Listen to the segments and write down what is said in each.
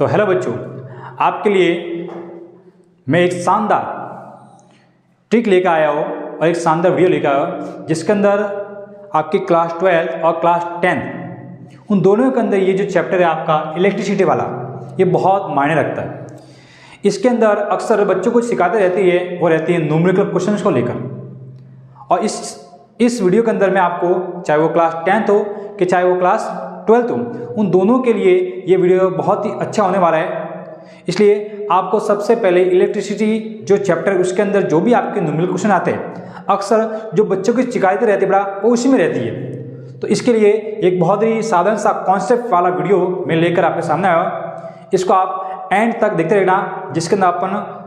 तो हेलो बच्चों, आपके लिए मैं एक शानदार ट्रिक लेकर आया हूँ और एक शानदार वीडियो लेकर आया हूँ जिसके अंदर आपकी क्लास 12 और क्लास 10 उन दोनों के अंदर ये जो चैप्टर है आपका इलेक्ट्रिसिटी वाला, ये बहुत मायने रखता है। इसके अंदर अक्सर बच्चों को सिखाते रहती है वो रहती है न्यूमेरिकल क्वेश्चंस को लेकर। और इस वीडियो के अंदर मैं आपको, चाहे वो क्लास 10th हो कि चाहे वो क्लास 12th हो, उन दोनों के लिए ये वीडियो बहुत ही अच्छा होने वाला है। इसलिए आपको सबसे पहले इलेक्ट्रिसिटी जो चैप्टर उसके अंदर जो भी आपके न्यूमेरिकल क्वेश्चन आते हैं, अक्सर जो बच्चों की शिकायतें रहती है बड़ा वो उसी में रहती है। तो इसके लिए एक बहुत ही साधारण सा कॉन्सेप्ट वाला वीडियो मैं लेकर आपके सामने आया। इसको आप एंड तक देखते रहना, जिसके अंदर अपन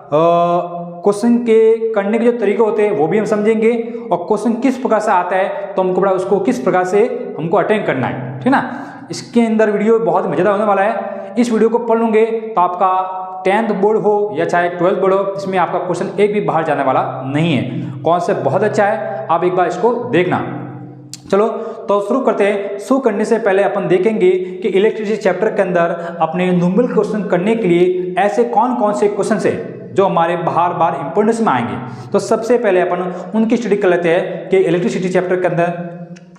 क्वेश्चन के करने के जो तरीके होते हैं वो भी हम समझेंगे और क्वेश्चन किस प्रकार से आता है तो हमको बड़ा उसको किस प्रकार से हमको अटेंड करना है, ठीक ना। इसके अंदर वीडियो बहुत मजेदार होने वाला है। इस वीडियो को पढ़ लूँगे तो आपका 10th बोर्ड हो या चाहे 12th बोर्ड हो, इसमें आपका क्वेश्चन एक भी बाहर जाने वाला नहीं है। कॉन्सेप्ट बहुत अच्छा है, आप एक बार इसको देखना। चलो तो शुरू करते हैं। शुरू करने से पहले अपन देखेंगे कि इलेक्ट्रिसिटी चैप्टर के अंदर अपने न्यूमेरिकल क्वेश्चन करने के लिए ऐसे कौन कौन से क्वेश्चन है जो हमारे बार बार इंपोर्टेंस में आएंगे। तो सबसे पहले अपन उनकी स्टडी कर लेते हैं कि इलेक्ट्रिसिटी चैप्टर के अंदर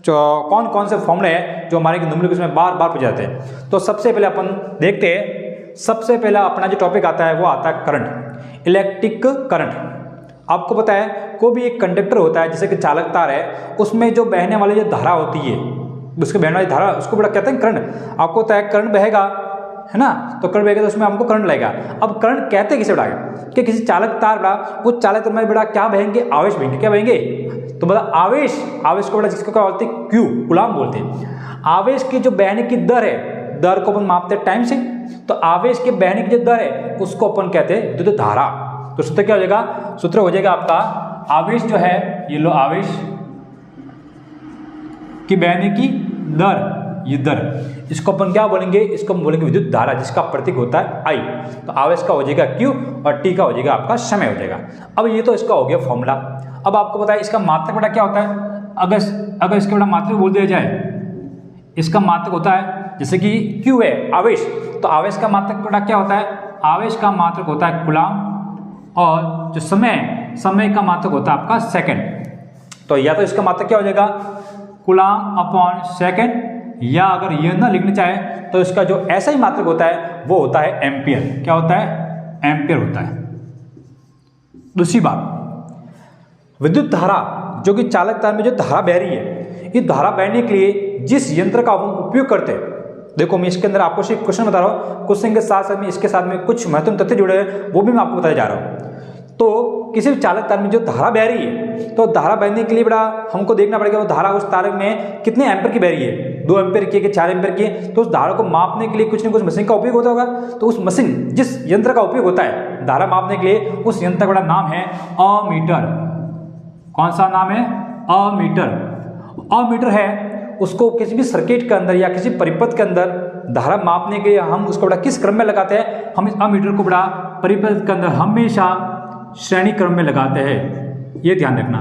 कौन कौन से फॉर्मूले हैं जो हमारे न्यूमेरिकल क्वेश्चन में बार बार पूछे जाते हैं। तो सबसे पहले अपन देखते हैं, सबसे पहला अपना जो टॉपिक आता है वो आता है करंट, इलेक्ट्रिक करंट। आपको पता है कोई भी एक कंडक्टर होता है, जैसे कि चालक तार है, उसमें जो बहने वाली जो धारा होती है, उसके बहने वाली धारा उसको बड़ा कहते हैं करंट। आपको पता है करंट बहेगा, है ना, तो करंट बहेगा तो उसमें हमको करंट लगेगा। अब करंट कहते किसे बड़ा कि किसी चालक तार बड़ा, वो चालक तार में बड़ा क्या बहेंगे, आवेश बहेंगे। क्या बहेंगे तो बड़ा आवेश, आवेश को बड़ा जिसको क्या बोलते हैं क्यू, कूलम्ब बोलते हैं। आवेश की जो बहने की दर है, दर को अपन मापते हैं टाइम से, तो आवेश के बहने की जो दर है उसको अपन कहते हैं विद्युत धारा। तो सूत्र क्या हो जाएगा, सूत्र हो जाएगा आपका आवेश जो है, ये लो आवेश की बहने की दर, ये दर, इसको अपन क्या बोलेंगे, इसको हम बोलेंगे विद्युत धारा, जिसका प्रतीक होता है आई। तो आवेश का हो जाएगा क्यू और टी का हो जाएगा आपका समय हो जाएगा। अब ये तो इसका हो गया फॉर्मूला। अब आपको पता है इसका मात्रक बड़ा क्या होता है। अगर इसके बड़ा मात्रक बोल दिया जाए, इसका मात्रक होता है जैसे कि क्यू है आवेश, तो आवेश का मात्रक बड़ा क्या होता है, आवेश का मात्रक होता है कूलम्ब और जो समय का मात्रक होता है आपका सेकंड। तो या तो इसका मात्रक क्या हो जाएगा कूलम्ब अपॉन सेकंड, या अगर ये ना लिखना चाहे तो इसका जो ऐसा ही मात्रक होता है वो होता है एम्पियर। क्या होता है, एम्पियर होता है। दूसरी बात, विद्युत धारा जो कि चालक तार में जो धारा बह रही है, ये धारा बहने के लिए जिस यंत्र का हम उपयोग करते हैं, देखो मैं इसके अंदर आपको सिर्फ क्वेश्चन बता रहा हूँ, क्वेश्चन के साथ साथ में इसके साथ में कुछ महत्वपूर्ण तथ्य जुड़े हैं वो भी मैं आपको बताया जा रहा हूँ। तो किसी भी चालक तार में जो धारा बह रही है, तो धारा बहने के लिए बड़ा हमको देखना पड़ेगा वो धारा उस तार में कितने एम्पियर की बह रही है, 2 एम्पियर की है कि 4 एम्पियर की है। तो उस धारा को मापने के लिए कुछ न कुछ मशीन का उपयोग होता होगा। तो उस मशीन, जिस यंत्र का उपयोग होता है धारा मापने के लिए, उस यंत्र का बड़ा नाम है अमीटर। कौन सा नाम है, अमीटर। अमीटर है, उसको किसी भी सर्किट के अंदर या किसी परिपथ के अंदर धारा मापने के लिए हम उसको बड़ा किस क्रम में लगाते हैं, हम इस अमीटर को बड़ा परिपथ के अंदर हमेशा श्रेणी क्रम में लगाते हैं। ये ध्यान रखना,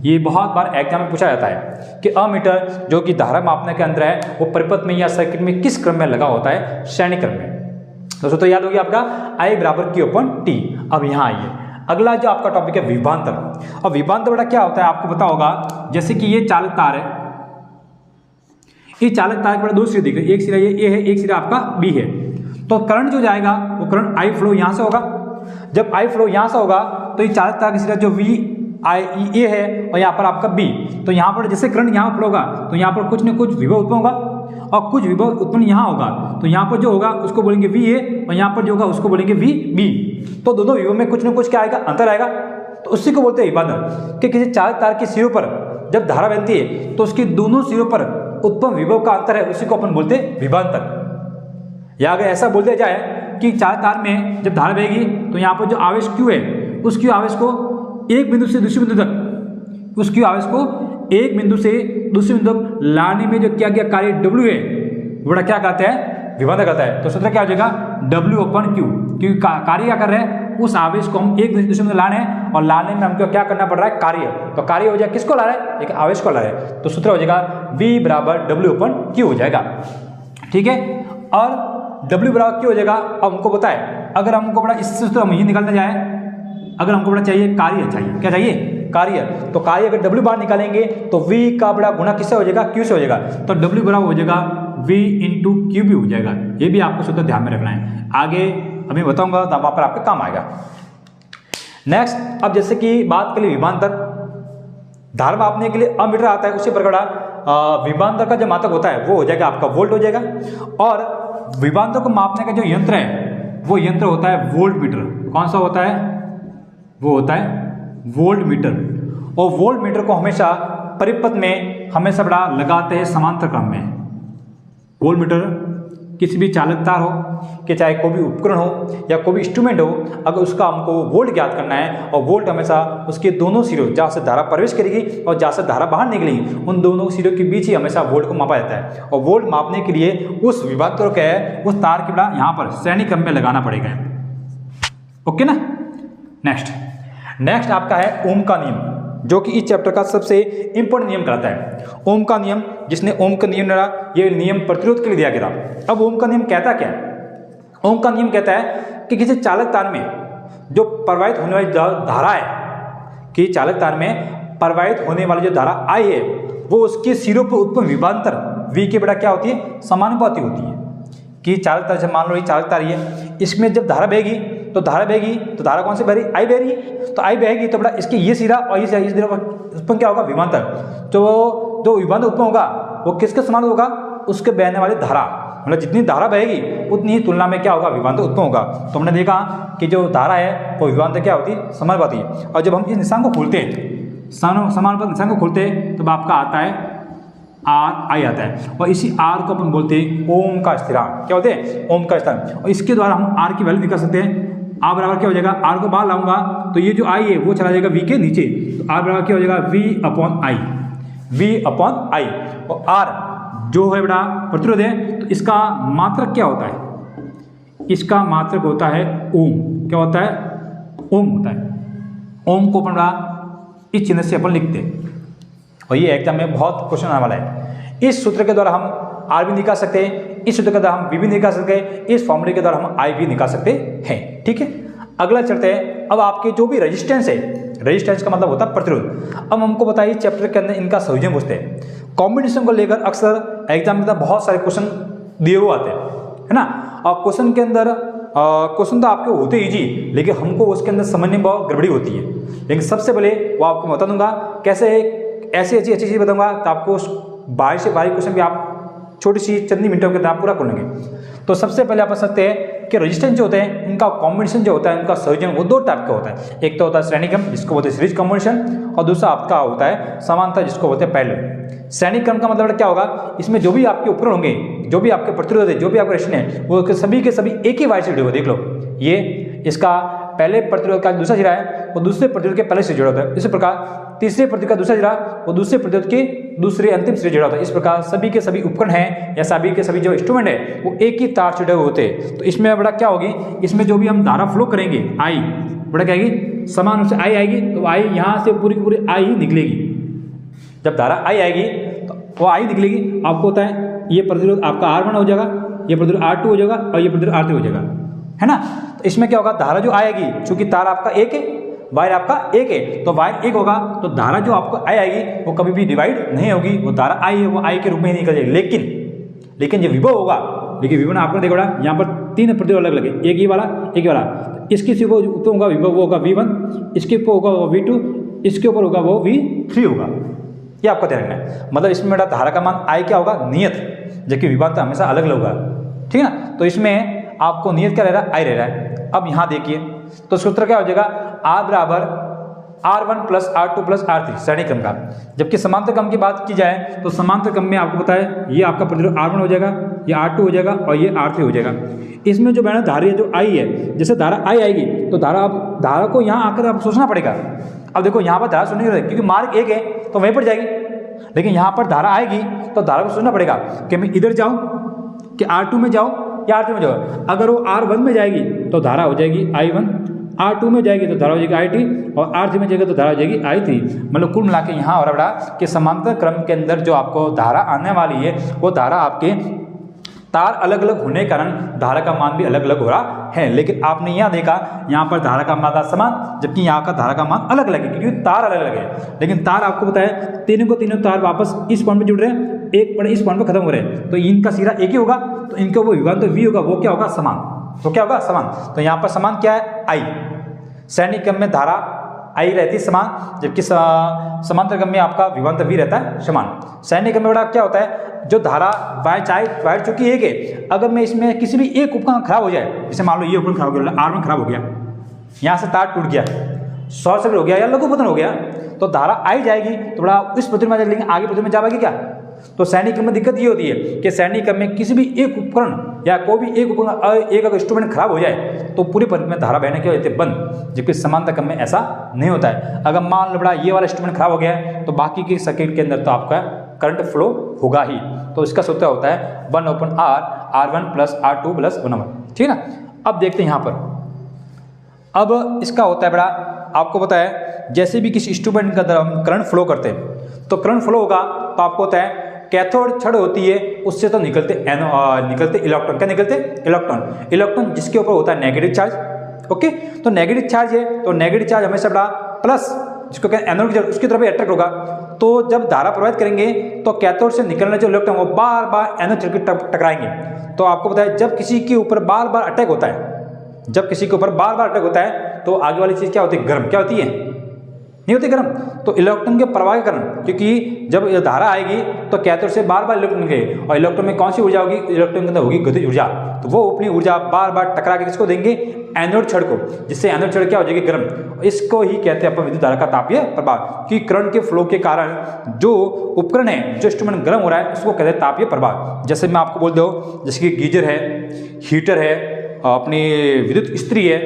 ये बहुत बार एग्जाम में पूछा जाता है कि अमीटर जो कि धारा मापने के अंदर है वो परिपथ में या सर्किट में किस क्रम में लगा होता है, श्रेणी क्रम में। दोस्तों तो याद होगी आपका I बराबर Q अपॉन T। अब यहाँ आइए, अगला जो आपका टॉपिक है विभवांतर। अब विभवांतर बड़ा क्या होता है आपको पता होगा, जैसे कि ये चालक तार है, ये चालक तार के बड़ा दो सिरे दिख रहे हैं, एक सिरा ये है, एक सिरा आपका बी है। तो करंट जो जाएगा वो करंट आई फ्लो यहाँ से होगा। जब आई फ्लो यहाँ से होगा तो ये चालक तार का सिरा जो वी आई ए है और यहाँ पर आपका बी, तो यहाँ पर जैसे करंट यहाँ फ्लो होगा तो यहाँ पर कुछ न कुछ विभव उत्पन्न होगा और कुछ विभव उत्पन्न यहाँ होगा। तो यहाँ पर जो होगा उसको बोलेंगे वी ए और यहाँ पर जो होगा उसको बोलेंगे वी बी। तो दोनों विभव में कुछ न कुछ क्या आएगा, अंतर आएगा। तो उसी को बोलते हैं विभवांतर। कि किसी चालक तार के सिरों पर जब धारा बहती है तो उसके दोनों सिरों पर उत्पन्न विभव का अंतर है, उसी को अपन बोलते हैं विभवांतर। या अगर ऐसा बोल दिया जाए कि चालक तार में जब धारा बहेगी तो यहाँ पर जो आवेश क्यू है, उस क्यू आवेश को एक बिंदु से दूसरे बिंदु तक, उस क्यू आवेश को एक बिंदु से दूसरे बिंदु तक लाने में जो किया गया कार्य डब्ल्यू है, बड़ा क्या कहते हैं, विभवांतर कहता है। तो सूत्र क्या हो जाएगा, डब्ल्यू अपॉन क्यू। क्योंकि कार्य क्या कर रहे हैं, उस आवेश को हम एक दूसरे में लाने हैं और लाने में हमको क्या करना पड़ रहा है, कार्य। तो कार्य हो जाएगा किसको ला रहा है, एक आवेश को ला रहा है। तो सूत्र हो जाएगा V बराबर W अपॉन Q हो जाएगा। ठीक है। और W बराबर क्यों हो जाएगा, अब हमको पता है, अगर हमको बड़ा इससे तो हम ये निकालने जाए, अगर हमको बड़ा चाहिए कार्य, चाहिए क्या चाहिए, कार्य, तो कार्य अगर W बार निकालेंगे तो V का बड़ा गुणा किससे हो जाएगा, Q से हो जाएगा, तो W बराबर हो जाएगा V इंटू Q भी हो जाएगा। ये भी आपको सूत्र ध्यान में रखना है, आगे अभी बताऊंगा तब वहाँ पर आपके काम आएगा। नेक्स्ट, अब जैसे कि बात के लिए विभवांतर, धारा मापने के लिए अमीटर आता है, उसी प्रकार विभवांतर का जो मात्रक होता है वो हो जाएगा आपका वोल्ट हो जाएगा, और विभवांतर को मापने का जो यंत्र है वो यंत्र होता है वोल्ट मीटर। कौन सा होता है, वो होता है वोल्ट मीटर, और वोल्ट मीटर को हमेशा परिपथ में हमेशा बड़ा लगाते हैं समांतर क्रम में। वोल्ट मीटर किसी भी चालक तार हो कि चाहे कोई भी उपकरण हो या कोई भी इंस्ट्रूमेंट हो, अगर उसका हमको वोल्ट ज्ञात करना है, और वोल्ट हमेशा उसके दोनों सिरों, जहाँ से धारा प्रवेश करेगी और जहाँ से धारा बाहर निकलेगी, उन दोनों सिरों के बीच ही हमेशा वोल्ट को मापा जाता है। और वोल्ट मापने के लिए उस विभवांतर क्या है, उस तार के बड़ा यहाँ पर श्रेणी क्रम में लगाना पड़ेगा। ओके ना। नेक्स्ट आपका है ओम का नियम, जो कि इस चैप्टर का सबसे इंपॉर्टेंट नियम कहलाता है। ओम का नियम, जिसने ओम का नियम लड़ा, ये नियम प्रतिरोध के लिए दिया गया था। अब ओम का नियम कहता क्या है, ओम का नियम कहता है कि किसी चालक तार में जो प्रवाहित होने वाली धारा है, कि चालक तार में प्रवाहित होने वाली जो धारा आई है वो उसके सिरों पर उत्पन्न विभवांतर V के बड़ा क्या होती है, समानुपाती होती है। कि चालक तार, जब मान लो ये चालक तार है, इसमें जब धारा बहेगी तो धारा कौन सी बह रही, आई बह रही, तो आई बहेगी तो बड़ा इसके ये सिरा और इस सिरा उत्पन्न क्या होगा, विभवांतर। तो जो विभवांतर उत्पन्न होगा वो किसके समान होगा, उसके बहने वाली धारा, मतलब जितनी धारा बहेगी उतनी ही तुलना में क्या होगा, विभवांतर उत्पन्न होगा। तो हमने देखा कि जो धारा है वो विभवांतर क्या होती है, समानुपाती। और जब हम इस निशान को खोलते हैं, समानुपाती निशान को खोलते हैं, तब आपका आता है R I आता है, और इसी R को अपन बोलते हैं ओम का स्थिरांक। क्या होते हैं, ओम का स्थिरांक। और इसके द्वारा हम R की वैल्यू निकाल सकते हैं। R बराबर क्या हो जाएगा, R को बाहर लाऊंगा तो ये जो I है वो चला जाएगा V के नीचे, तो R बराबर क्या हो जाएगा, V अपॉन I। और R जो है बड़ा प्रतिरोध है, तो इसका मात्रक क्या होता है, इसका मात्रक होता है ओम। क्या होता है, ओम होता है। ओम को अपन बड़ा इस चिन्ह से अपन लिखते हैं, और ये एग्जाम में बहुत क्वेश्चन आने वाला है। इस सूत्र के द्वारा हम R भी निकाल सकते हैं, इस सूत्र के द्वारा हम V भी निकाल सकते हैं, इस फॉर्मूले के द्वारा हम I भी निकाल सकते हैं। ठीक है, अगला चलते हैं। अब आपके जो भी रेजिस्टेंस है, रेजिस्टेंस का मतलब होता है प्रतिरोध। अब हमको बताइए चैप्टर के अंदर इनका संयोजन पूछते हैं। कॉम्बिनेशन को लेकर अक्सर एग्जाम में बहुत सारे क्वेश्चन दिए हुए आते हैं, है ना। और क्वेश्चन के अंदर क्वेश्चन तो आपके होते इजी, लेकिन हमको उसके अंदर समझने में बहुत गड़बड़ी होती है। लेकिन सबसे पहले वो आपको बता दूंगा कैसे, ऐसी अच्छी चीज़ बताऊंगा तो आपको बारीक से बारीक क्वेश्चन भी आप छोटी सी चंद मिनटों के अंदर आप पूरा कर लेंगे। तो सबसे पहले आप बता सकते हैं कि रेजिस्टेंस जो होते हैं उनका कॉम्बिनेशन जो होता है, उनका संयोजन वो दो टाइप का होता है। एक तो होता है श्रेणी क्रम, जिसको बोलते हैं सीरीज कॉम्बिनेशन, और दूसरा आपका होता है समांतर, जिसको बोलते हैं पैरेलल। श्रेणी क्रम का मतलब क्या होगा, इसमें जो भी आपके उपकरण होंगे, जो भी आपके प्रतिरोध है, जो भी आपके रेजिस्टेंस है, वो सभी के सभी एक ही वायर से जुड़े हुए। देख लो, ये इसका पहले प्रतिरोध का दूसरा सिरा है वो दूसरे प्रतिरोध के पहले से जुड़ा होता है। इसी प्रकार तीसरे प्रतिरोध का दूसरा सिरा वो दूसरे प्रतिरोध के दूसरे अंतिम सिरे जुड़ा होता है। इस प्रकार सभी के सभी उपकरण हैं या सभी के सभी जो इंस्ट्रूमेंट है वो एक ही तार से जुड़े हुए होते हैं। तो इसमें बड़ा क्या होगी, इसमें जो भी हम धारा फ्लो करेंगे आई बड़ा क्या आएगी, समान रूप से आई आएगी, तो आई यहाँ से पूरी की पूरी आई ही निकलेगी। जब धारा आई आएगी तो वो आई निकलेगी। आपको होता है ये प्रतिरोध आपका R1 हो जाएगा, ये प्रतिरोध R2 हो जाएगा, और ये प्रतिरोध R3 हो जाएगा, है ना। तो इसमें क्या होगा, धारा जो आएगी, चूंकि तार आपका एक है, वायर आपका एक है, तो वायर एक होगा तो धारा जो आपको आई आएगी वो कभी भी डिवाइड नहीं होगी। वो धारा आई है वो आई के रूप में ही निकल जाएगी। लेकिन जो विभव होगा, लेकिन विभव आपने देखा यहाँ पर तीन प्रतिरोध अलग लगे, एक ही वाला, एक ही वाला। इसके से ऊपर होगा विभव, वो होगा V1, इसके ऊपर होगा वो V2, इसके ऊपर होगा वो V3 होगा। ये आपको ध्यान रखना है। मतलब इसमें मेरा धारा का मान आई क्या होगा, नियत, जबकि विभवांतर हमेशा अलग अलग होगा। ठीक है ना। तो इसमें आपको नियत क्या रह रहा है, आई रह रहा है। अब यहाँ देखिए तो सूत्र क्या हो जाएगा, R बराबर R1 plus R2 plus R3 श्रेणी क्रम का। जबकि समांतर क्रम की बात की जाए तो समांतर क्रम में आपको पता है ये आपका प्रतिरोध R1 हो जाएगा, ये R2 हो जाएगा, और ये R3 हो जाएगा। इसमें जो बहना धारा जो आई है, जैसे धारा आई आएगी तो धारा को यहाँ आकर आप सोचना पड़ेगा। अब देखो यहाँ पर धारा सोचने की, क्योंकि मार्ग एक है तो वहीं पर जाएगी, लेकिन यहाँ पर धारा आएगी तो धारा को सोचना पड़ेगा कि मैं इधर जाऊँ कि R2 में जाऊँ या R3 में जाओ। अगर वो R1 में जाएगी तो धारा हो जाएगी I1, R2 में जाएगी तो धारा हो जाएगी I2, और R3 में जाएगी तो धारा हो जाएगी I3। मतलब कुल मिला के यहाँ और बड़ा कि समांतर क्रम के अंदर जो आपको धारा आने वाली है वो धारा आपके तार अलग अलग होने के कारण धारा का मान भी अलग अलग हो रहा है। लेकिन आपने यहाँ देखा, यहाँ पर धारा का मान समान, जबकि यहाँ का धारा का मान अलग अलग है, क्योंकि तार अलग अलग है। लेकिन तार आपको बताया तीनों को तीनों तार वापस इस पॉइंट पे जुड़ रहे हैं, एक पॉइंट इस पॉइंट पे खत्म हो रहे हैं, तो इनका सिरा एक ही होगा, तो इनका वो विभवांतर तो वी होगा, वो क्या होगा समान। तो क्या होगा समान। तो यहाँ पर समान क्या है आई। सैनिक क्रम में धारा आई रहती है समान, जबकि समांतर क्रम में आपका विभवांतर वी रहता है समान। सैनिक क्रम में बड़ा क्या होता है, जो धारा वायर चूंकि एक है, अगर मैं इसमें किसी भी एक उपकरण खराब हो जाए, जैसे मान लो ये उपकरण खराब हो गया, R1 खराब हो गया, यहाँ से तार टूट गया, शॉर्ट सर्किट हो गया या लघुपतन हो गया, तो धारा आई जाएगी तो बड़ा इस प्रतिरोध में, लेकिन आगे प्रतिरोध में जा पाएगी क्या। तो सैनिक क्रम में दिक्कत ये होती है कि सैनिक क्रम में किसी भी एक उपकरण या कोई भी एक उपकरण, एक अगर इंस्ट्रूमेंट खराब हो जाए तो पूरे परिपथ में धारा बहने की वजह से बंद, जबकि समांतर क्रम में ऐसा नहीं होता है। अगर मान लो बड़ा ये वाला इंस्ट्रूमेंट खराब हो गया है तो बाकी के सर्किट के अंदर तो आपका करंट फ्लो होगा ही। तो इसका सूत्र होता है 1/R, R1 + R2 + 1/1, ठीक है ना। अब देखते हैं यहाँ पर, अब इसका होता है बड़ा, आपको पता है जैसे भी किसी इंस्ट्रूमेंट के अंदर हम करंट फ्लो करते हैं तो करंट फ्लो होगा तो आपको होता है कैथोड छड़ होती है, उससे तो निकलते इलेक्ट्रॉन। क्या निकलते इलेक्ट्रॉन जिसके ऊपर होता है नेगेटिव चार्ज। ओके, तो नेगेटिव चार्ज है तो नेगेटिव चार्ज हमेशा बड़ा प्लस, जिसको कहते हैं एनोड की उसकी तरफ अट्रैक्ट होगा। तो जब धारा प्रवाहित करेंगे तो कैथोड से निकलने जो इलेक्ट्रॉन वो बार बार एनोड छड़ के टकराएंगे। तो आपको पता है जब किसी के ऊपर बार बार अटैक होता है, तो आगे वाली चीज क्या होती है, गर्म। क्या होती है, नहीं होती गर्म। तो इलेक्ट्रॉन के प्रवाह के कारण, क्योंकि जब ये धारा आएगी तो कैथोड से बार बार इलेक्ट्रॉन गए, और इलेक्ट्रॉन में कौन सी ऊर्जा होगी, इलेक्ट्रॉन के अंदर होगी गतिज ऊर्जा। तो वो अपनी ऊर्जा बार बार टकरा के किसको देंगे, एनोड छड़ को, जिससे एनोड छड़ क्या हो जाएगी, गर्म। इसको ही कहते हैं अपन विद्युत धारा का तापीय प्रभाव, कि करंट के फ्लो के कारण जो उपकरण है, जो इंस्ट्रूमेंट गर्म हो रहा है, उसको कहते हैं तापीय प्रभाव। जैसे मैं आपको बोल दूं, जैसे कि गीजर है, हीटर है, अपनी विद्युत इस्त्री है,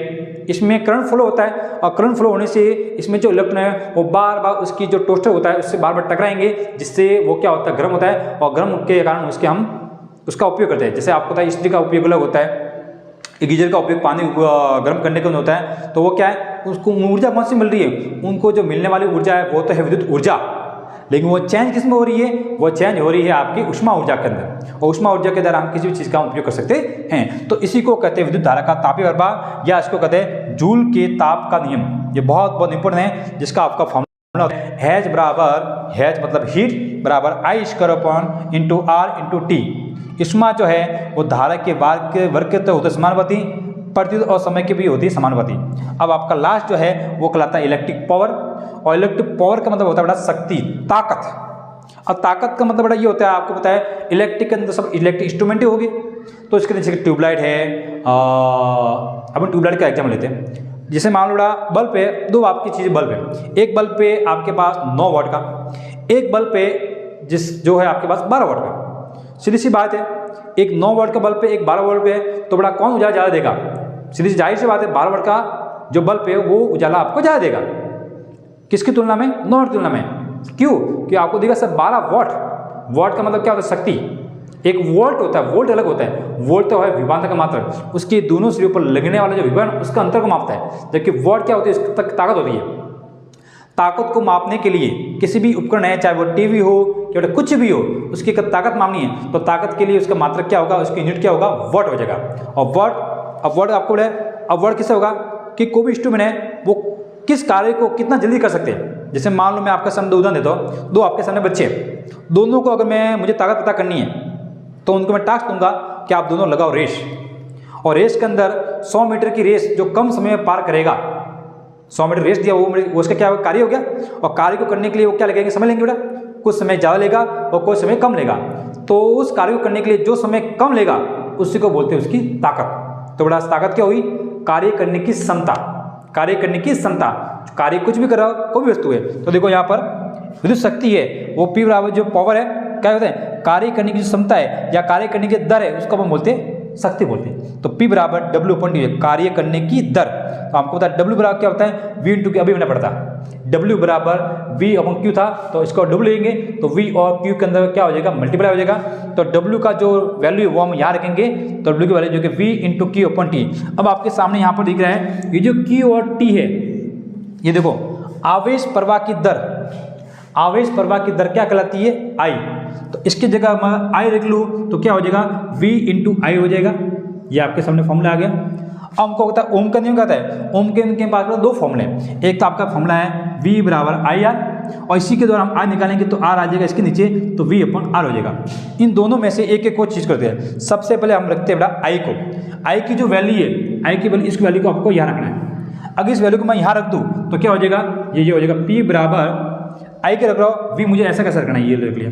इसमें करंट फ्लो होता है, और करंट फ्लो होने से इसमें जो इलेक्ट्रॉन है वो बार बार उसकी जो टोस्टर होता है उससे बार बार टकराएंगे, जिससे वो क्या होता है, गर्म होता है, और गर्म के कारण हम उसका उपयोग करते हैं। जैसे आपको पता है इस्त्री का उपयोग अलग होता है, गीजर का उपयोग पानी गर्म करने के लिए होता है। तो वो क्या है, उसको ऊर्जा कौन सी मिल रही है, उनको जो मिलने वाली ऊर्जा है वो तो है विद्युत ऊर्जा, लेकिन वो चेंज किस में हो रही है, वो चेंज हो रही है आपकी उष्मा ऊर्जा के अंदर, और उष्मा ऊर्जा के द्वारा हम किसी भी चीज़ का उपयोग कर सकते हैं। तो इसी को कहते हैं विद्युत धारा का तापीय प्रभाव, या इसको कहते हैं जूल के ताप का नियम। ये बहुत इंपॉर्टेंट है, जिसका आपका फॉर्मूला हैज बराबर, हैज मतलब हीट बराबर I² into R into T। उष्मा जो है वो धारा के वर्ग के तो होते समानुपाती, प्रतिरोध और समय की भी होती है समानुपाती। अब आपका लास्ट जो है वो कहलाता है इलेक्ट्रिक पावर, और इलेक्ट्रिक पावर का मतलब होता है बड़ा शक्ति, ताकत। और ताकत का मतलब बड़ा ये होता है, आपको पता है इलेक्ट्रिक के अंदर सब इलेक्ट्रिक इंस्ट्रूमेंट ही होगी। तो इसके नीचे ट्यूबलाइट है, अपन ट्यूबलाइट का एग्जाम्पल लेते हैं। जैसे मान लो बड़ा बल्ब है, दो आपकी चीज़ें बल्ब है, एक बल्ब पे आपके पास 9 वाट का, एक बल्ब पे जो है आपके पास 12 वाट का। सीधी सी बात है, एक 9 वाट का बल्ब पे एक 12 वाट पे है, तो बड़ा कौन उजाला ज़्यादा देगा, सीधी सी जाहिर सी बात है 12 वाट का जो बल्ब है वो उजाला आपको ज़्यादा देगा, किसकी तुलना में, 9 वाट की तुलना में। क्यों, कि आपको देगा सर 12 वाट। वाट का मतलब क्या होता है, शक्ति। एक वोल्ट होता है, वोल्ट अलग होता है, वोल्ट तो है विभवांतर का मात्रा, उसके दोनों सिरे पर लगने वाला जो विभवान उसका अंतर को मापता है, जबकि वाट क्या होती है, इसकी ताकत होती है। ताकत को मापने के लिए किसी भी उपकरण है, चाहे वो टीवी हो या कुछ भी हो, उसकी ताकत मापनी है तो ताकत के लिए उसका मात्रक क्या होगा, उसकी यूनिट क्या होगा, वाट हो जाएगा। और वाट आपको बोले, अब वाट किससे होगा कि कोई भी इंस्ट्रूमेंट है वो किस कार्य को कितना जल्दी कर सकते हैं। जैसे मान लो मैं आपका सामने उदाहरण देता हूँ, दो आपके सामने बच्चे हैं, दोनों को अगर मुझे ताकत पता करनी है तो उनको मैं टास्क दूंगा कि आप दोनों लगाओ रेस, और रेस के अंदर 100 मीटर की रेस जो कम समय में पार करेगा, 100 मीटर रेस दिया वो उसका क्या कार्य हो गया, और कार्य को करने के लिए वो क्या लगेंगे, समय लेंगे बेटा, कुछ समय ज़्यादा लेगा और कुछ समय कम लेगा। तो उस कार्य को करने के लिए जो समय कम लेगा उसी को बोलते हैं उसकी ताकत। तो बड़ा ताकत क्या हुई, कार्य करने की क्षमता, कार्य करने की क्षमता। कार्य कुछ भी कर रहा हो, कोई भी वस्तु है, तो देखो यहाँ पर विद्युत शक्ति है वो P बराबर जो पावर है क्या होता है, कार्य करने की जो क्षमता है या कार्य करने की दर है उसको हम बोलते हैं शक्ति बोलते हैं। तो P बराबर W/T है, कार्य करने की दर। तो आपको पता है W बराबर क्या होता है, V इंटू Q। अभी मैंने पढ़ा W बराबर V/Q था, तो इसको W लेंगे तो V और Q के अंदर क्या हो जाएगा, मल्टीप्लाई हो जाएगा। तो W का जो वैल्यू है वो हम यहाँ रखेंगे, तो W की वैल्यू जो कि V इंटू Q/T। अब आपके सामने यहाँ पर दिख रहा है ये जो Q और T है, ये देखो आवेश प्रवाह की दर, आवेश प्रवाह की दर क्या कहलाती है, I। तो इसकी जगह मैं आई रख लूँ तो क्या हो जाएगा, V इंटू आई हो जाएगा। ये आपके सामने फॉर्मूला आ गया। अब हमको होता है ओम का नियम कहता है, ओम के पास दो फॉर्मूले हैं। एक तो आपका फॉर्मूला है V बराबर आई आर, और इसी के द्वारा हम आर निकालेंगे तो आर आ जाएगा इसके नीचे, तो V अपन आर हो जाएगा। इन दोनों में से एक एक को चीज़ करते हैं। सबसे पहले हम रखते हैं बेटा आई को, आई की जो वैल्यू है, आई की वैल्यू, इस वैल्यू को आपको यहाँ रखना है। अगर इस वैल्यू को मैं यहाँ रख दूँ तो क्या हो जाएगा, ये हो जाएगा P बराबर आई के रख रहा हूँ, V मुझे ऐसा कैसे रखना है, ये रख लिया।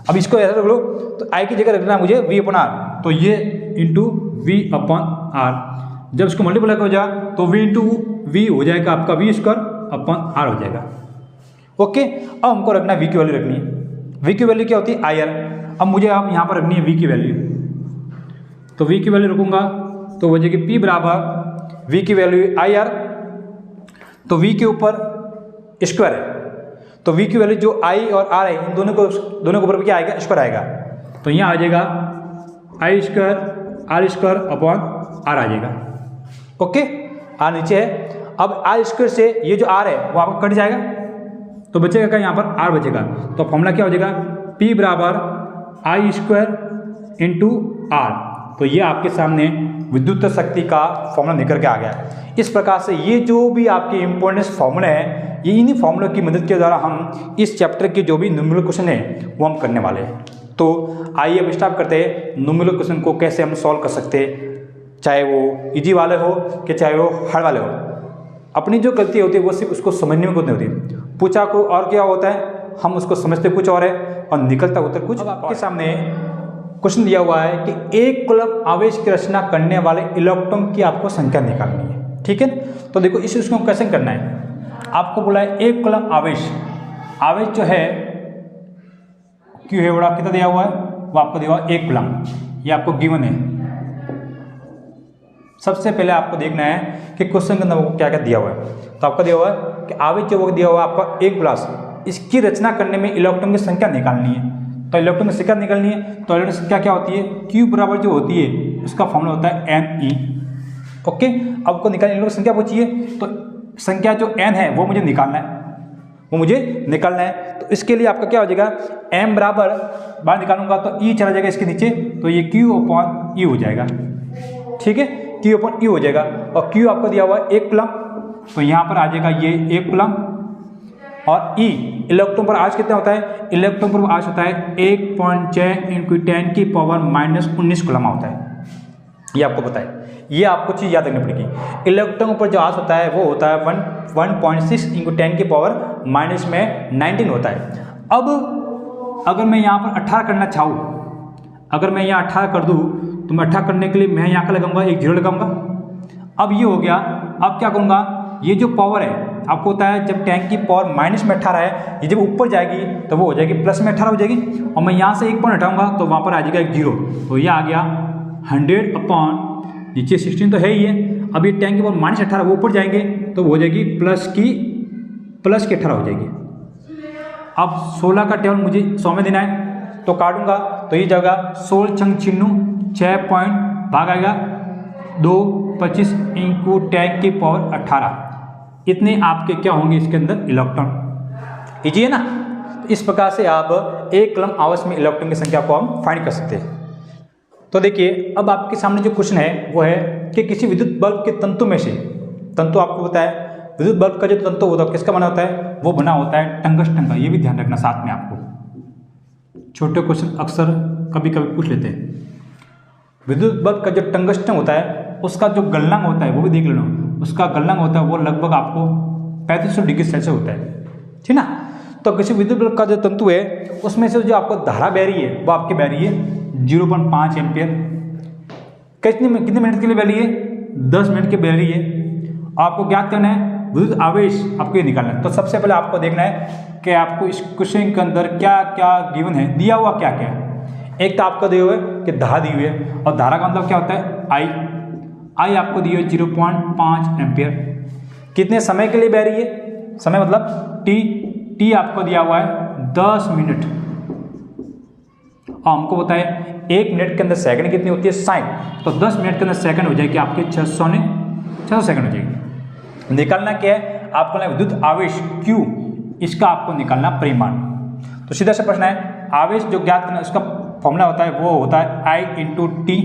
अब इसको ऐसा रख लो तो आई की जगह रखना है मुझे V अपन आर, तो ये इंटू V अपन आर। जब इसको मल्टीप्लाई हो जाए तो V इंटू V हो जाएगा आपका V स्क्वायर अपन आर हो जाएगा। ओके, अब हमको रखना है V की वैल्यू रखनी है। V की वैल्यू क्या होती है, आई आर। अब मुझे आप यहाँ पर रखनी है V की वैल्यू, तो V की वैल्यू रखूँगा तो हो जाएगी P बराबर V की वैल्यू आई आर, तो V के ऊपर स्क्वायर है, तो V की वैल्यू जो I और R है इन दोनों को ऊपर क्या आएगा, स्क्वायर आएगा। तो यहाँ आ जाएगा I square R square upon R आ जाएगा। ओके, आर नीचे है। अब आर स्क्वायर से ये जो आर है वो आपको कट जाएगा, तो बचेगा क्या, यहाँ पर आर बचेगा। तो फॉर्मूला क्या हो जाएगा, P बराबर आई स्क्वायर इंटू आर। तो ये आपके सामने विद्युत शक्ति का फॉर्मूला निकल के आ गया। इस प्रकार से ये जो भी आपके इंपॉर्टेंट फॉर्मूले हैं, ये इन्हीं फॉर्मूलों की मदद के द्वारा हम इस चैप्टर के जो भी न्यूमेरिकल क्वेश्चन है वो हम करने वाले हैं। तो आइए अब स्टार्ट करते हैं न्यूमेरिकल क्वेश्चन को कैसे हम सॉल्व कर सकते हैं, चाहे वो इजी वाले हो कि चाहे वो हार्ड वाले हो। अपनी जो गलती होती है वो सिर्फ उसको समझने में कुछ नहीं होती, पूछा को और क्या होता है, हम उसको समझते कुछ और है और निकलता उत्तर कुछ। अब आपके सामने क्वेश्चन दिया हुआ है कि एक कूलम्ब आवेश की रचना करने वाले इलेक्ट्रॉन की आपको संख्या निकालनी है। ठीक है, तो देखो इस उसको कैसे करना है। आपको बोला है एक कूलम्ब आवेश, आवेश जो है क्यू है बड़ा कितना दिया हुआ है, वो आपको दिया हुआ है 1 कूलम्ब, ये आपको गिवन है। सबसे पहले आपको देखना है कि क्वेश्चन के अंदर क्या क्या दिया हुआ है। तो आपका दिया हुआ है कि आवेश जो वो दिया हुआ है आपका 1 प्लस, इसकी रचना करने में इलेक्ट्रॉन की संख्या निकालनी है। तो इलेक्ट्रॉन की संख्या निकालनी है, तो इलेक्ट्रॉन की संख्या क्या होती है, Q बराबर जो होती है उसका फॉर्मूला होता है Ne। ओके, अब आपको निकालने इलेक्ट्रॉन की संख्या पूछिए, तो संख्या जो N है वो मुझे निकालना है, तो इसके लिए आपका क्या हो जाएगा, M बराबर बाहर निकालूंगा तो E चला जाएगा इसके नीचे, तो ये Q अपॉन E हो जाएगा। ठीक है, Q अपॉन E हो जाएगा। और Q आपको दिया हुआ है 1 कूलम्ब, तो यहाँ पर आ जाएगा ये 1 कूलम्ब। और E इलेक्ट्रॉन पर आवेश कितना होता है, इलेक्ट्रॉन पर आवेश होता है 1.6 इंटू 10 की पावर -19 कूलम्ब होता है। ये आपको पता है, ये आपको चीज़ याद रखनी पड़ेगी। इलेक्ट्रॉन पर जो आवेश होता है वो होता है 1.6 इंटू 10 की पावर -19 होता है। अब अगर मैं यहाँ पर 18 करना चाहूँ, अगर मैं यहाँ 18 कर दूँ तो मैं 18 करने के लिए मैं यहाँ का लगाऊंगा, एक 0 लगाऊंगा। अब ये हो गया। अब क्या करूँगा, ये जो पावर है आपको होता है जब टैंक की पावर माइनस में 18 है, ये जब ऊपर जाएगी तो वो हो जाएगी प्लस में 18 हो जाएगी। और मैं यहाँ से 1 पॉइंट हटाऊंगा तो वहाँ पर आ जाएगा एक 0, तो ये आ गया 100 अपॉन नीचे 16 तो है ही है। अब ये टैंक की पावर -18 वो ऊपर जाएंगे तो वो हो जाएगी प्लस की 18 हो जाएगी। अब 16 का टेबल मुझे 100 में देना है, तो काटूंगा तो ये जगह 16 छंग छिन्नू 6 पॉइंट भाग आएगा 2 25 इंटू टैंक की पावर 18, इतने आपके क्या होंगे इसके अंदर इलेक्ट्रॉन। इजी है ना। इस प्रकार से आप एक कूलम्ब आवेश में इलेक्ट्रॉन की संख्या को हम फाइंड कर सकते हैं। तो देखिए अब आपके सामने जो क्वेश्चन है वो है कि किसी विद्युत बल्ब के तंतु में से, तंतु आपको पता है विद्युत बल्ब का जो तंतु होता है किसका बना होता है, वो बना होता है टंगस्टन का। ये भी ध्यान रखना साथ में, आपको छोटे क्वेश्चन अक्सर कभी कभी पूछ लेते हैं। विद्युत बल्ब का जो टंगस्टन होता है उसका जो गलनांक होता है वो भी देख लेना, उसका गलनांक होता है वो लगभग आपको 3500 डिग्री सेल्सियस होता है, ठीक ना। तो किसी विद्युत बल्ब का जो तंतु है उसमें से जो आपको धारा बह रही है वो आपकी बह रही है 0.5 एम्पियर। कितने मिनट के लिए बह रही है, 10 मिनट की बह रही है। आपको ज्ञात करना है विद्युत आवेश, आपको ये निकालना है। तो सबसे पहले आपको देखना है कि आपको इस क्वेश्चन के अंदर क्या क्या गिवन है, दिया हुआ क्या क्या है। एक तो आपको दिया हुआ है कि धारा दी हुई है, और धारा का मतलब क्या होता है आई आपको दी हुई है 0.5 एम्पियर। कितने समय के लिए बह रही है, समय मतलब टी आपको दिया हुआ है 10 मिनट। और हमको बताए 1 मिनट के अंदर सेकंड कितनी होती है 60, तो 10 मिनट के अंदर सेकंड हो जाएगी आपके 600 सेकंड हो जाएगी। निकालना क्या है आपको, विद्युत आवेश Q, इसका आपको निकालना परिमाण। तो सीधा सा प्रश्न है आवेश जो ज्ञात करना उसका फॉर्मूला होता है वो होता है I इंटू टी।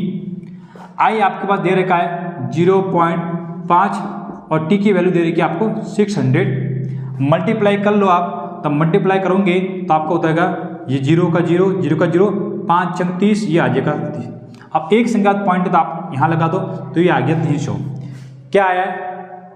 आई आपके पास दे रखा है 0.5 और टी की वैल्यू दे रही है आपको 600। मल्टीप्लाई कर लो आप, तब मल्टीप्लाई करोगे तो आपको होता है ये 0 का 0, 0 का 0, 5 छंग 30, ये आ जाएगा 30। अब एक संख्यात पॉइंट तो आप यहाँ लगा दो तो ये आ गया 300। क्या आया है?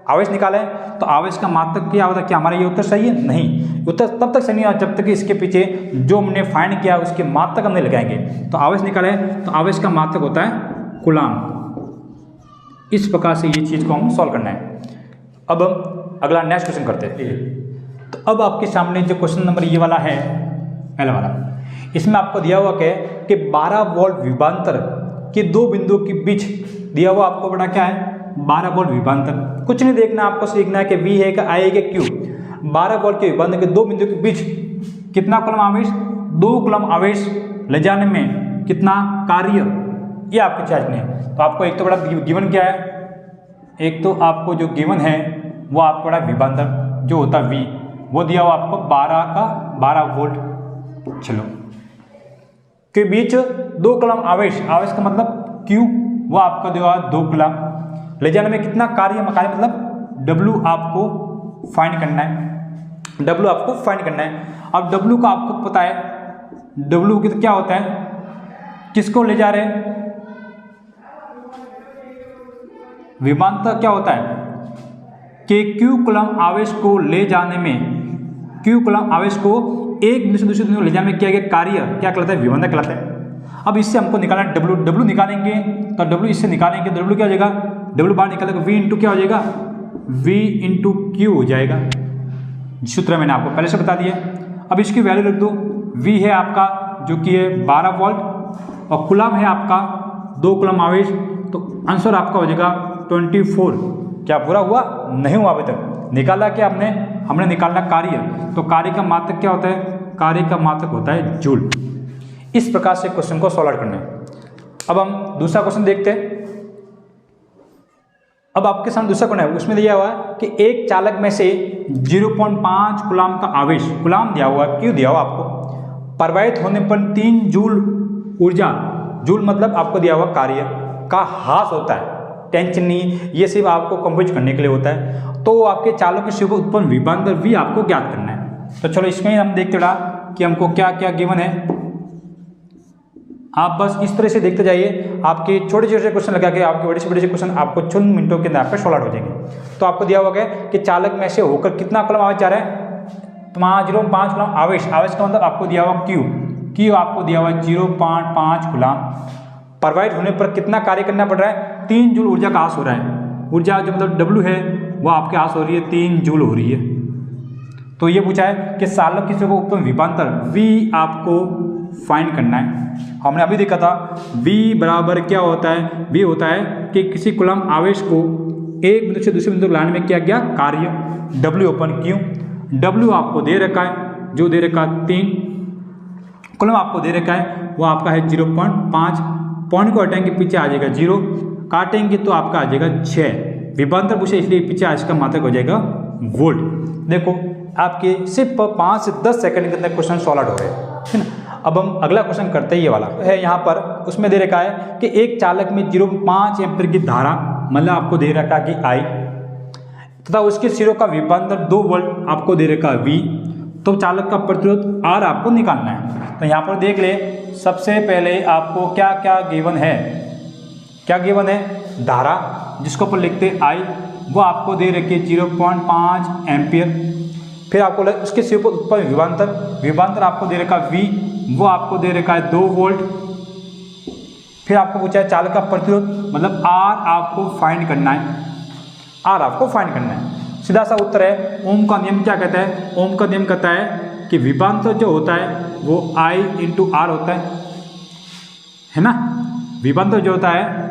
आवेश निकाला है। तो आवेश का मात्रक क्या होता है? क्या हमारा ये उत्तर सही है? नहीं, उत्तर तब तक सही नहीं होता जब तक कि इसके पीछे जो हमने फाइंड किया उसके मात्रक हम नहीं लगाएंगे। तो आवेश निकाला है तो आवेश का मात्रक होता है कूलाम। इस प्रकार से ये चीज़ को हम सॉल्व करना है। अब हम अगला नेक्स्ट क्वेश्चन करते हैं। तो अब आपके सामने जो क्वेश्चन नंबर ये वाला है, पहला वाला, इसमें आपको दिया हुआ क्या है कि 12 वोल्ट विभवांतर के दो बिंदुओं के बीच दिया हुआ आपको बड़ा क्या है 12 वोल्ट विभवांतर। कुछ नहीं देखना, आपको सीखना है कि V है कि I है कि Q। 12 वोल्ट के विभवांतर के दो बिंदुओं के बीच कितना कूलम आवेश, 2 कूलम आवेश ले जाने में कितना कार्य, ये आपके चार्ज में है। तो आपको एक तो बड़ा गिवन क्या है, एक तो आपको जो गिवन है वो आपको बड़ा विभवांतर जो होता है V, वो दिया हुआ आपको 12 का 12 वोल्ट चलो के बीच 2 कूलम आवेश, आवेश का मतलब Q, वो आपका दिया हुआ 2 कूलम ले जाने में कितना कार्य, मतलब W आपको फाइंड करना है। W आपको फाइंड करना है। अब W का आपको पता है, W की तो क्या होता है, किसको ले जा रहे हैं, विभवांतर क्या होता है कि Q कूलम आवेश को ले जाने में, Q कूलम आवेश को एक बिंदु से दूसरे बिंदु ले जाने में किया गया कार्य क्या कहलाता है, विभवांतर कहलाता है। अब इससे हमको निकालना है W, W निकालेंगे तो W इससे निकालेंगे तो W क्या हो जाएगा, W बाहर निकालेगा V इंटू क्या हो जाएगा, V इंटू Q हो जाएगा। सूत्र मैंने आपको पहले से बता दिया। अब इसकी वैल्यू रख दो, V है आपका जो कि है 12 वोल्ट और कूलम है आपका 2 कूलम आवेश, तो आंसर आपका हो जाएगा 24। क्या पूरा हुआ? नहीं हुआ अभी तक। निकाला क्या हमने निकालना कार्य, तो कार्य का मात्रक क्या होता है, कार्य का मात्रक होता है जूल। इस प्रकार से क्वेश्चन को सॉल्व करना है। अब हम दूसरा क्वेश्चन देखते हैं। अब आपके सामने दूसरा क्वेश्चन है, उसमें दिया हुआ है कि एक चालक में से 0.5 कूलम का आवेश, कूलम दिया हुआ, क्यों दिया हुआ आपको, प्रवाहित होने पर 3 जूल ऊर्जा, जूल मतलब आपको दिया हुआ कार्य का ह्रास होता है। टेंशन नहीं, ये सिर्फ आपको कंप्यूट करने के लिए होता है। तो आपके चालक के शिव उत्पन्न विभवांतर भी आपको ज्ञात करना है। तो चलो इसमें हम देखते रहा कि हमको क्या क्या गिवन है। आप बस इस तरह से देखते जाइए, आपके छोटे छोटे क्वेश्चन लगा के आपके बड़े से क्वेश्चन आपको चंद मिनटों के अंदर आपके सॉल्व हो जाएंगे। तो आपको दिया हुआ है कि चालक में से होकर कितना कूलम आवेश जा रहा है, 0.5 कूलम आवेश, आवेश का मतलब आपको दिया हुआ Q आपको दिया हुआ 0.5 कूलम। प्रवाहित होने पर कितना कार्य करना पड़ रहा है, 3 जूल ऊर्जा का ह्रास हो रहा है। ऊर्जा जो मतलब W है वो आपके ह्रास हो रही है, 3 जूल हो रही है। तो ये पूछा है कि चालक की उत्पन्न विभवांतर V आपको फाइंड करना है। हमने अभी देखा था V बराबर क्या होता है, V होता है कि किसी कूलम आवेश को एक बिंदु से दूसरे बिंदु लाने में किया गया कार्य, W अपन Q। W आपको दे रखा है, जो दे रखा है 3 कूलम आपको दे रखा है, वो आपका है 0.5। पॉइंट को हटाएंगे पीछे आ जाएगा 0, काटेंगे तो आपका आ जाएगा 6। विभवांतर पूछे इसलिए पीछे इसका मात्रक हो जाएगा वोल्ट। देखो आपके सिर्फ 5 से 10 सेकंड के अंदर क्वेश्चन सॉल्व हो रहे हैं, है ना। अब हम अगला क्वेश्चन करते हैं, ये वाला है यहाँ पर, उसमें दे रखा है कि एक चालक में 0.5 एम्पीयर की धारा, मतलब आपको दे रखा कि I, तथा उसके सिरों का विभवांतर 2 वोल्ट आपको दे रखा V। तो चालक का प्रतिरोध R आपको निकालना है। तो यहाँ पर देख ले, सबसे पहले आपको क्या क्या गिवन है, क्या गिवन है, धारा जिसको अपन लिखते हैं I, वो आपको दे रखी है 0.5 एम्पियर। फिर आपको उसके सिरों पर उत्पन्न विभवांतर, विभवांतर आपको दे रखा V, वो आपको दे रखा है 2 वोल्ट। फिर आपको पूछा है चालक का प्रतिरोध, मतलब R आपको फाइंड करना है, R आपको फाइंड करना है। सीधा सा उत्तर है, ओम का नियम क्या कहता है, ओम का नियम कहता है कि विभवांतर जो होता है वो I इंटू R होता है ना। विभवांतर जो होता है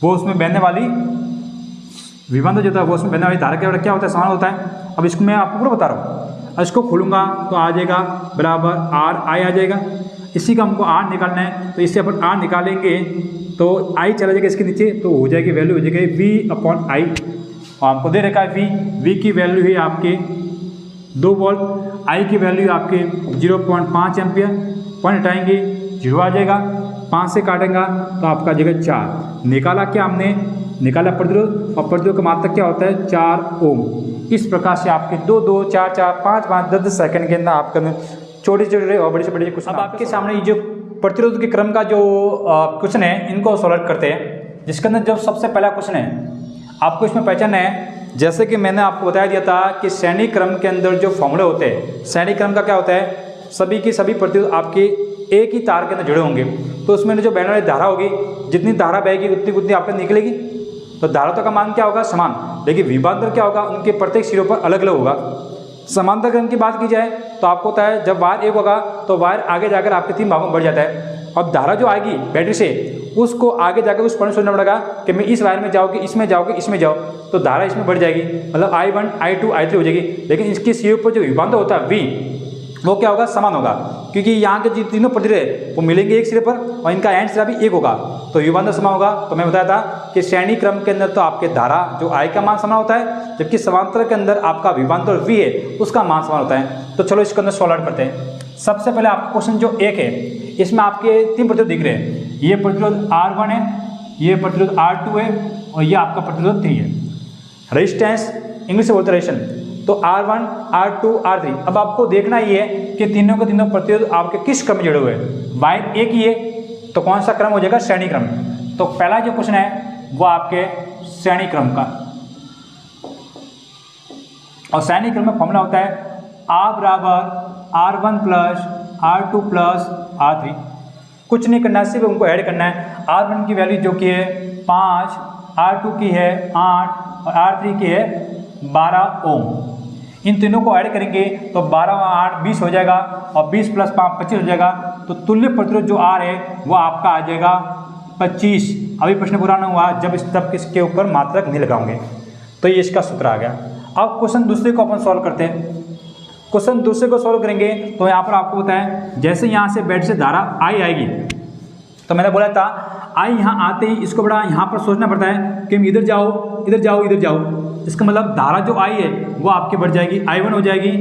वो उसमें बहने वाली, विभवांतर जो होता है वो उसमें बहने वाली धारा के क्या होता है, समान होता है। अब इसको मैं आपको पूरा बता रहा हूँ। इसको खोलूँगा तो आ जाएगा बराबर R I आ जाएगा। इसी का हमको R निकालना है, तो इससे अपन R निकालेंगे तो I चला जाएगा इसके नीचे, तो हो जाएगी वैल्यू हो जाएगी V/I। और हमको दे रखा है V की वैल्यू है आपके 2 वोल्ट। आई की वैल्यू आपके 0.5 एम्पियर, पॉइंट हटाएंगे 0 आ जाएगा, 5 से काटेंगे तो आपका आ जाएगा 4। निकाला क्या हमने, निकाला प्रतिरोध, और प्रतिरोध का मात्रक क्या होता है 4 ओम। इस प्रकार से आपके 2 2 4 4 5 5 10 10 सेकंड के अंदर आपका छोटे छोटे और बड़े से बड़े क्वेश्चन। अब आपके सामने ये जो प्रतिरोध के क्रम का जो क्वेश्चन है इनको सॉल्व करते हैं, जिसके अंदर जो सबसे पहला क्वेश्चन है आपको इसमें पहचानना है, जैसे कि मैंने आपको बता दिया था कि श्रेणी क्रम के अंदर जो फॉर्मूले होते हैं, श्रेणी क्रम का क्या होता है, सभी के सभी प्रतिरोध आपके एक ही तार के अंदर जुड़े होंगे, तो उसमें जो बहने वाली धारा होगी, जितनी धारा बहेगी उतनी उतनी आपको निकलेगी, तो धाराओं का मान क्या होगा समान, लेकिन विभवांतर क्या होगा उनके प्रत्येक सिरों पर अलग अलग होगा। समांतर क्रम की बात की जाए तो आपको होता है जब वायर एक होगा तो वायर आगे जाकर आपके 3 भागों में बढ़ जाता है। अब धारा जो आएगी बैटरी से उसको आगे जाकर उस पॉइंट सोचना पड़ेगा कि मैं इस वायर में जाऊँगी, इसमें जाओगे, इसमें जाओ, तो धारा इसमें बढ़ जाएगी, मतलब I1 I2 I3 हो जाएगी। लेकिन इसके सिरे पर जो विभवांतर होता है V, वो क्या होगा समान होगा, क्योंकि यहाँ के जो तीनों प्रतिरोध वो मिलेंगे एक सिरे पर और इनका एंड सिरा भी एक होगा, तो विभवांतर समान होगा। तो मैं बताया था कि श्रेणी क्रम के अंदर तो आपके धारा जो I का मान समान होता है, जबकि समांतर के अंदर आपका विभवांतर V है उसका मान समान होता है। तो चलो इसके अंदर सॉल्व करते हैं। सबसे पहले आपका क्वेश्चन जो एक है इसमें आपके 3 प्रतिरोध दिख रहे हैं, ये प्रतिरोध R1 है, ये प्रतिरोध R2 है और ये आपका प्रतिरोध 3 है। रेजिस्टेंस इंग्लिश से बोलते हैं रेजिस्टेंस, तो R1 R2 R3। अब आपको देखना ये है कि तीनों के तीनों प्रतिरोध आपके किस क्रम में जुड़े हुए हैं। वायर एक ही है तो कौन सा क्रम हो जाएगा श्रेणी क्रम। तो पहला जो क्वेश्चन है वो आपके श्रेणी क्रम का, और श्रेणी क्रम में फॉर्मूला होता है R बराबर R1 plus R2 plus R3। कुछ नहीं करना है, सिर्फ उनको ऐड करना है। R1 की वैल्यू जो कि है 5, R2 की है 8 और R3 की है 12 ओम। इन तीनों को ऐड करेंगे तो 12 और 8 20 हो जाएगा, और 20 प्लस 5 25 हो जाएगा। तो तुल्य प्रतिरोध जो R है वो आपका आ जाएगा 25। अभी प्रश्न पूरा नहीं हुआ जब तब इसके ऊपर मात्रक नहीं लगाओगे, तो ये इसका सूत्र आ गया। अब क्वेश्चन दूसरे को अपन सॉल्व करते हैं। क्वेश्चन दूसरे को सॉल्व करेंगे तो यहाँ पर आपको बताएं, जैसे यहाँ से बेड से धारा I आएगी, तो मैंने बोला था I यहाँ आते ही इसको बड़ा यहाँ पर सोचना पड़ता है कि इधर जाओ इधर जाओ इधर जाओ। इसका मतलब धारा जो I है वो आपके बढ़ जाएगी, I1 हो जाएगी,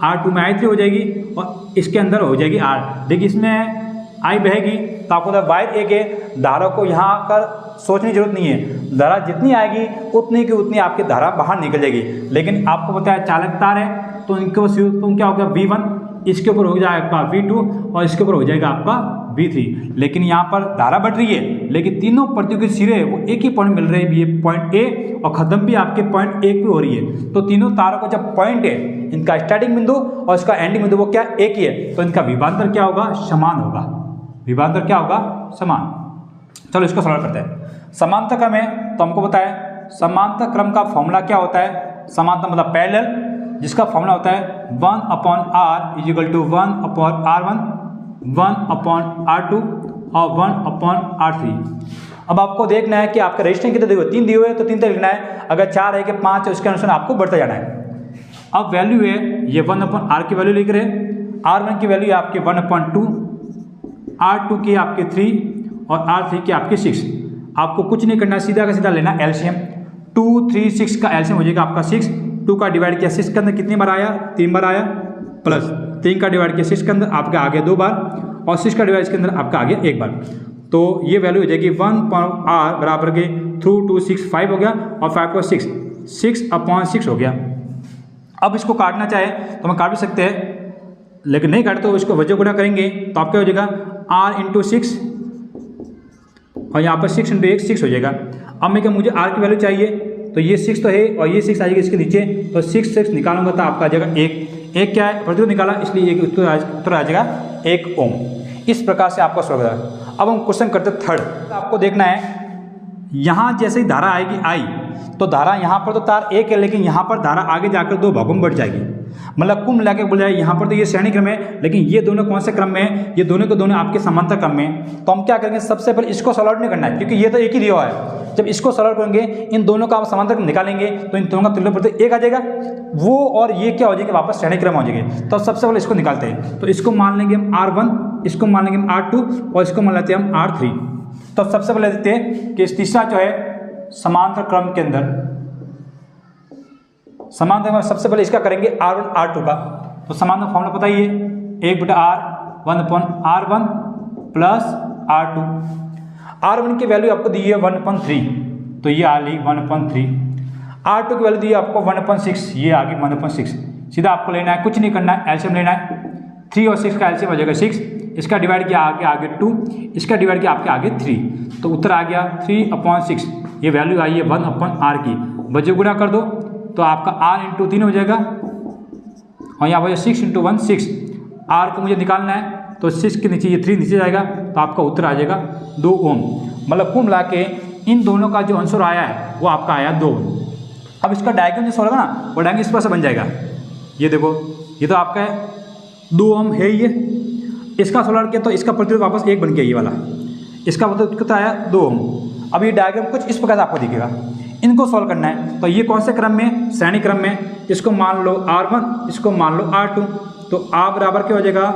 R2 में I3 हो जाएगी और इसके अंदर हो जाएगी R। देखिए इसमें I बहेगी तो आपको वायर एक है, धारा को यहाँ कर सोचने की जरूरत नहीं है, धारा जितनी आएगी उतनी की उतनी आपकी धारा बाहर निकल जाएगी। लेकिन आपको बताया चालक तार है तो इनको क्या होगा V1, इसके ऊपर हो जाएगा आपका V2 और इसके ऊपर हो जाएगा आपका V3। लेकिन यहाँ पर धारा बढ़ रही है, लेकिन तीनों प्रतियों के सिरे वो एक ही पॉइंट मिल रहे हैं, ये पॉइंट A और खत्म भी आपके पॉइंट 1 पे हो रही है। तो तीनों तारों का जब पॉइंट है, इनका स्टार्टिंग बिंदु और इसका एंडिंग बिंदु वो क्या एक ही है, तो इनका विभवांतर क्या होगा समान होगा। विभवांतर क्या होगा समान। चलो इसको सॉल्व करते हैं। समांतर क्रम है तो हमको बताया समांतर क्रम का फॉर्मूला क्या होता है। समांतर मतलब पैरेलल, जिसका फॉर्मूला होता है 1/r is equal to 1/r1, 1/r2 और 1/r3। अब आपको देखना है कि आपका रेजिस्टेंस कितने दिए हुए, 3 दिए हुए तो 3 तक लिखना है। अगर 4 है कि 5 है उसके अनुसार आपको बढ़ता जाना है। अब वैल्यू है ये 1/r की वैल्यू लिख रहे हैं, R1 की वैल्यू है आपके 1/2, R2 की आपके 3 और R3 की आपके 6। आपको कुछ नहीं करना, सीधा का सीधा लेना एलसीएम। 2 3 6 का एलसीएम हो जाएगा आपका 6। 2 का डिवाइड किया 6 के अंदर कितनी बार आया 3 बार आया, प्लस 3 का डिवाइड किया 6 के अंदर आपका आ गया 2 बार, और 6 का डिवाइड इसके अंदर आपका आ गया 1 बार। तो ये वैल्यू हो जाएगी 1/r बराबर के 2 हो गया और 5/6 6/6 हो गया। अब इसको काटना चाहे तो हम काट भी सकते हैं, लेकिन नहीं काटे तो इसको वजह गुणा करेंगे तो आपका हो जाएगा r इंटू 6 और यहाँ पर 6 इंटू 1 6 हो जाएगा। अब मैं क्या मुझे r की वैल्यू चाहिए, तो ये 6 तो है और ये 6 आ जाएगा इसके नीचे, तो 6 निकालूंगा तो आपका आ जाएगा 1 क्या है प्रतिरोध निकाला, इसलिए एक उत्तर आ जाएगा 1 ओम। इस प्रकार से आपका सॉल्व होगा। अब हम क्वेश्चन करते हैं थर्ड। आपको देखना है यहाँ जैसे ही धारा आएगी I, तो धारा यहाँ पर तो तार एक है, लेकिन यहाँ पर धारा आगे जाकर 2 भागों में बढ़ जाएगी। मतलब कुल मिला के बोल जाए यहाँ पर तो ये श्रेणी क्रम है, लेकिन ये दोनों कौन से क्रम में है, ये दोनों के दोनों आपके समांतर क्रम में है। तो हम क्या करेंगे, सबसे पहले इसको सॉल्व नहीं करना है क्योंकि ये तो एक ही दिया हुआ है। जब इसको सॉल्व करेंगे इन दोनों का आप समांतर क्रम निकालेंगे तो इन दोनों का तुल्य प्रतिरोध 1 आ जाएगा, वो और ये क्या हो जाएगा वापस श्रेणी क्रम हो जाएंगे। तो सबसे पहले इसको निकालते हैं। तो इसको मान लेंगे हम R1, इसको मान लेंगे हम R2 और इसको मान लेते हैं हम R3। तो सबसे पहले देखते हैं कि तीसरा जो है समांतर क्रम के अंदर समांतर में सबसे पहले इसका करेंगे R1 R2 का। तो समांतर फॉर्मूला पता ही है, 1/r 1/r1 plus r2। r1 की वैल्यू आपको दी है 1/3, तो ये आ गई 1/3। r2 की वैल्यू दी है आपको 1/6, ये आ गई 1/6। सीधा आपको लेना है, कुछ नहीं करना है, एलसीएम लेना है। 3 और 6 का एलसीएम हो जाएगा 6, इसका डिवाइड किया आगे 2, इसका डिवाइड किया आपके आगे 3, तो उत्तर आ गया 3/6। ये वैल्यू आई है 1/r की। बचे गुणा कर दो तो आपका r इंटू 3 हो जाएगा, और यहाँ पर 6 इंटू 1 6। r को मुझे निकालना है, तो 6 के नीचे ये 3 नीचे जाएगा, तो आपका उत्तर आ जाएगा 2 ओम। मतलब कुल मिला के इन दोनों का जो आंसर आया है वो आपका आया 2 ओम। अब इसका डायग्राम जो सॉल्व होगा ना, वो डायग्राम इस तरह से बन जाएगा। ये देखो, ये तो आपका 2 ओम है, ये इसका सोल्व किया तो इसका प्रतिरोध वापस 1 बन गया, ये वाला इसका प्रतिरोध कितना आया 2 ओम। अब ये डायग्राम कुछ इस प्रकार से आपको दिखेगा। इनको सॉल्व करना है, तो ये कौन से क्रम में, श्रेणी क्रम में। इसको मान लो r1, इसको मान लो r2, तो r बराबर क्या हो जाएगा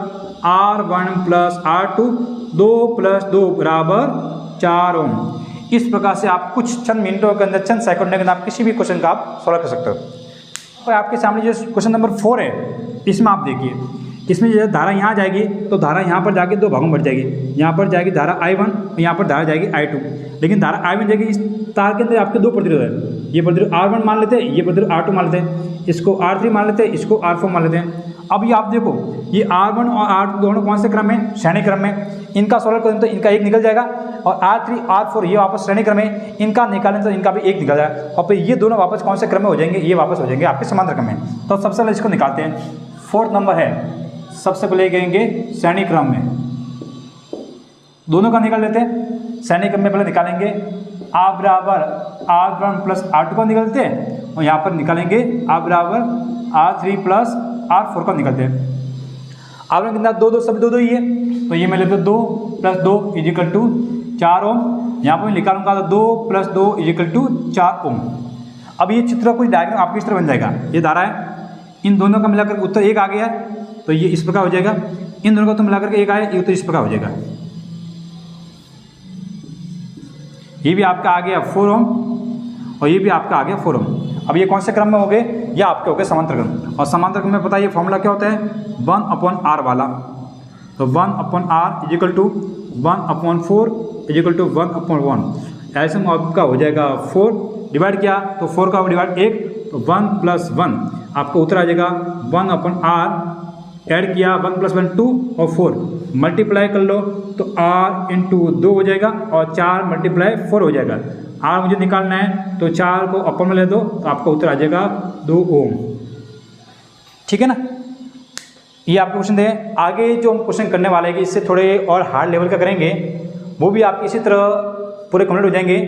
r1 प्लस r2, 2 प्लस 2 बराबर 4 ओम। इस प्रकार से आप कुछ चंद मिनटों के अंदर, चंद सेकंडों के अंदर आप किसी भी क्वेश्चन का आप सॉल्व कर सकते हो। और आपके सामने जो क्वेश्चन नंबर 4 है, इसमें आप देखिए, इसमें जो धारा यहाँ जाएगी तो धारा यहाँ पर जाके 2 भागों में बढ़ जाएगी। यहाँ पर जाएगी धारा I1 और यहाँ पर धारा जाएगी I2। लेकिन धारा I1 जाएगी, इस तार के अंदर आपके 2 प्रतिरोध है। ये प्रतिरोध R1 मान लेते हैं, ये प्रतिरोध R2 मान लेते हैं, इसको R3 मान लेते हैं, इसको R4 मान लेते हैं। अब ये आप देखो, ये R1 और R2 दोनों कौन से क्रम में, श्रेणी क्रम में। इनका सॉल्व करें तो इनका एक निकल जाएगा, और R3 R4 ये वापस श्रेणी क्रम में, इनका निकालें तो इनका भी एक निकल जाएगा, और फिर ये दोनों वापस कौन से क्रम में हो जाएंगे, ये वापस हो जाएंगे आपके समांतर क्रम में। तो सबसे पहले इसको निकालते हैं। 4th नंबर है, सबसे पहले कहेंगे श्रेणी क्रम में, दोनों का निकाल लेते हैं। श्रेणी क्रम में पहले निकालेंगे r बराबर r1 प्लस r2 का निकालते हैं, और यहाँ पर निकालेंगे r बराबर r3 प्लस r4 का निकालते हैं। r1 कितना 2 सब 2 ही है, तो ये मैं लेते 2 प्लस 2 इजिकल टू 4 ओम। यहाँ पर मैं निकालूंगा तो 2 प्लस 2 इजिकल टू 4 ओम। अब ये चित्र कुछ डायग्राम आपकी इस तरह बन जाएगा। ये धारा है, इन दोनों का मिलाकर उत्तर 1 आ गया है, तो ये इस प्रकार हो जाएगा। इन दोनों का तो मिलाकर के 1 आया, ये उत्तर इस प्रकार हो जाएगा। ये भी आपका आ गया 4 ओम, और ये भी आपका आ गया 4 ओम। अब ये कौन से क्रम में हो गए, या आपके हो गए समांतर क्रम। और समांतर क्रम में पता है ये फॉर्मूला क्या होता है, 1/r वाला। तो 1/r is equal to 1/4 is equal to 1/1। ऐसे में आपका हो जाएगा 4, डिवाइड किया तो 4 का डिवाइड 1, तो 1 प्लस 1 आपका उत्तर आ जाएगा 1/r। ऐड किया 1 प्लस 1 2 और 4 मल्टीप्लाई कर लो तो r इंटू 2 हो जाएगा, और 4 मल्टीप्लाई 4 हो जाएगा। r मुझे निकालना है, तो 4 को अपर में ले दो तो आपका उत्तर आ जाएगा 2 ओम। ठीक है ना। ये आपके क्वेश्चन थे। आगे जो हम क्वेश्चन करने वाले हैं, इससे थोड़े और हार्ड लेवल का करेंगे, वो भी आपके इसी तरह पूरे कंप्लीट हो जाएंगे।